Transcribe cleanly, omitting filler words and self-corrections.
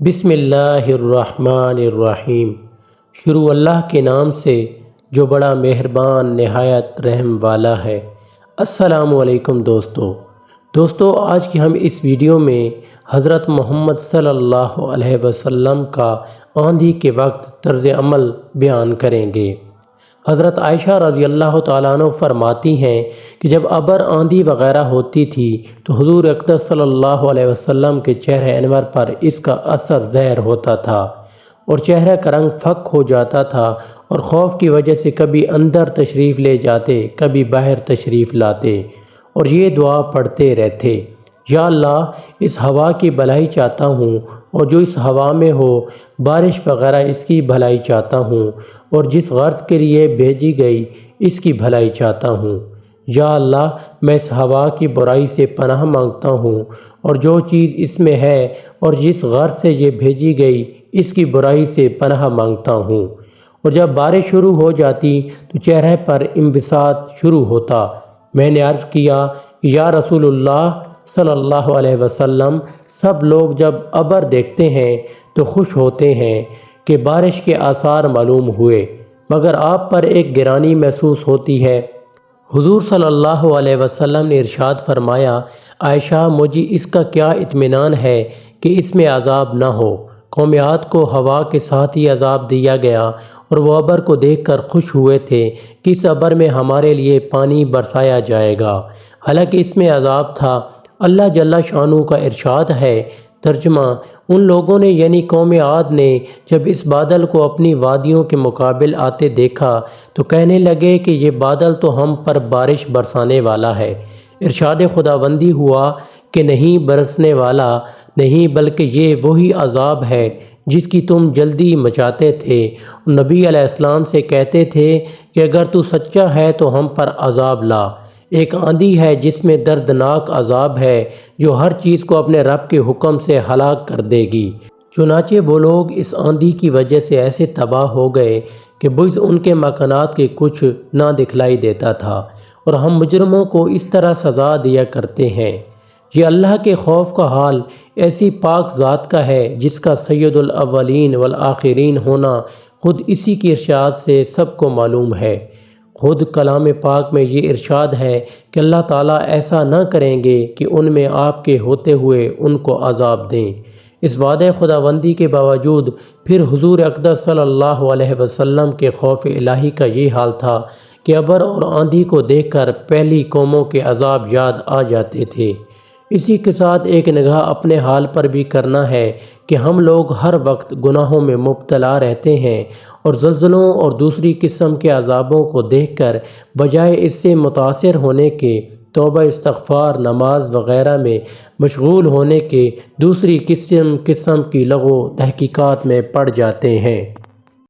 بسم اللہ الرحمن الرحیم۔ شروع اللہ کے نام سے جو بڑا مہربان نہایت رحم والا ہے۔ السلام علیکم دوستو، آج کی ہم اس ویڈیو میں حضرت محمد صلی اللہ علیہ وسلم کا آندھی کے وقت طرز عمل بیان کریں گے۔ حضرت عائشہ رضی اللہ تعالیٰ عنہ فرماتی ہیں کہ جب ابر آندھی وغیرہ ہوتی تھی تو حضور اقدس صلی اللہ علیہ وسلم کے چہرہ انور پر اس کا اثر ظاہر ہوتا تھا اور چہرہ کا رنگ پھک ہو جاتا تھا اور خوف کی وجہ سے کبھی اندر تشریف لے جاتے کبھی باہر تشریف لاتے اور یہ دعا پڑھتے رہتے: یا اللہ، اس ہوا کی بھلائی چاہتا ہوں اور جو اس ہوا میں ہو، بارش وغیرہ اس کی بھلائی چاہتا ہوں اور جس غرض کے لیے بھیجی گئی اس کی بھلائی چاہتا ہوں۔ یا اللہ، میں اس ہوا کی برائی سے پناہ مانگتا ہوں اور جو چیز اس میں ہے اور جس غرض سے یہ بھیجی گئی اس کی برائی سے پناہ مانگتا ہوں۔ اور جب بارش شروع ہو جاتی تو چہرے پر انبساط شروع ہوتا۔ میں نے عرض کیا: یا رسول اللہ صلی اللہ علیہ وسلم، سب لوگ جب ابر دیکھتے ہیں تو خوش ہوتے ہیں کہ بارش کے آثار معلوم ہوئے، مگر آپ پر ایک گرانی محسوس ہوتی ہے۔ حضور صلی اللہ علیہ وسلم نے ارشاد فرمایا: عائشہ، مجھے اس کا کیا اطمینان ہے کہ اس میں عذاب نہ ہو۔ قوم عاد کو ہوا کے ساتھ ہی عذاب دیا گیا اور وہ ابر کو دیکھ کر خوش ہوئے تھے کہ اس ابر میں ہمارے لیے پانی برسایا جائے گا، حالانکہ اس میں عذاب تھا۔ اللہ جل شانہ کا ارشاد ہے: ترجمہ: ان لوگوں نے یعنی قوم عاد نے جب اس بادل کو اپنی وادیوں کے مقابل آتے دیکھا تو کہنے لگے کہ یہ بادل تو ہم پر بارش برسانے والا ہے۔ ارشاد خداوندی ہوا کہ نہیں برسنے والا نہیں، بلکہ یہ وہی عذاب ہے جس کی تم جلدی مچاتے تھے اور نبی علیہ السلام سے کہتے تھے کہ اگر تو سچا ہے تو ہم پر عذاب لا۔ ایک آندھی ہے جس میں دردناک عذاب ہے جو ہر چیز کو اپنے رب کے حکم سے ہلاک کر دے گی۔ چنانچہ وہ لوگ اس آندھی کی وجہ سے ایسے تباہ ہو گئے کہ بجز ان کے مکانات کے کچھ نہ دکھلائی دیتا تھا، اور ہم مجرموں کو اس طرح سزا دیا کرتے ہیں۔ یہ اللہ کے خوف کا حال ایسی پاک ذات کا ہے جس کا سید الاولین والآخرین ہونا خود اسی کی ارشاد سے سب کو معلوم ہے۔ خود کلام پاک میں یہ ارشاد ہے کہ اللہ تعالیٰ ایسا نہ کریں گے کہ ان میں آپ کے ہوتے ہوئے ان کو عذاب دیں۔ اس وعدہ خداوندی کے باوجود پھر حضور اقدس صلی اللہ علیہ وسلم کے خوف الہی کا یہ حال تھا کہ ابر اور آندھی کو دیکھ کر پہلی قوموں کے عذاب یاد آ جاتے تھے۔ اسی کے ساتھ ایک نگاہ اپنے حال پر بھی کرنا ہے کہ ہم لوگ ہر وقت گناہوں میں مبتلا رہتے ہیں اور زلزلوں اور دوسری قسم کے عذابوں کو دیکھ کر بجائے اس سے متاثر ہونے کے توبہ استغفار نماز وغیرہ میں مشغول ہونے کے دوسری قسم کی لغو تحقیقات میں پڑ جاتے ہیں۔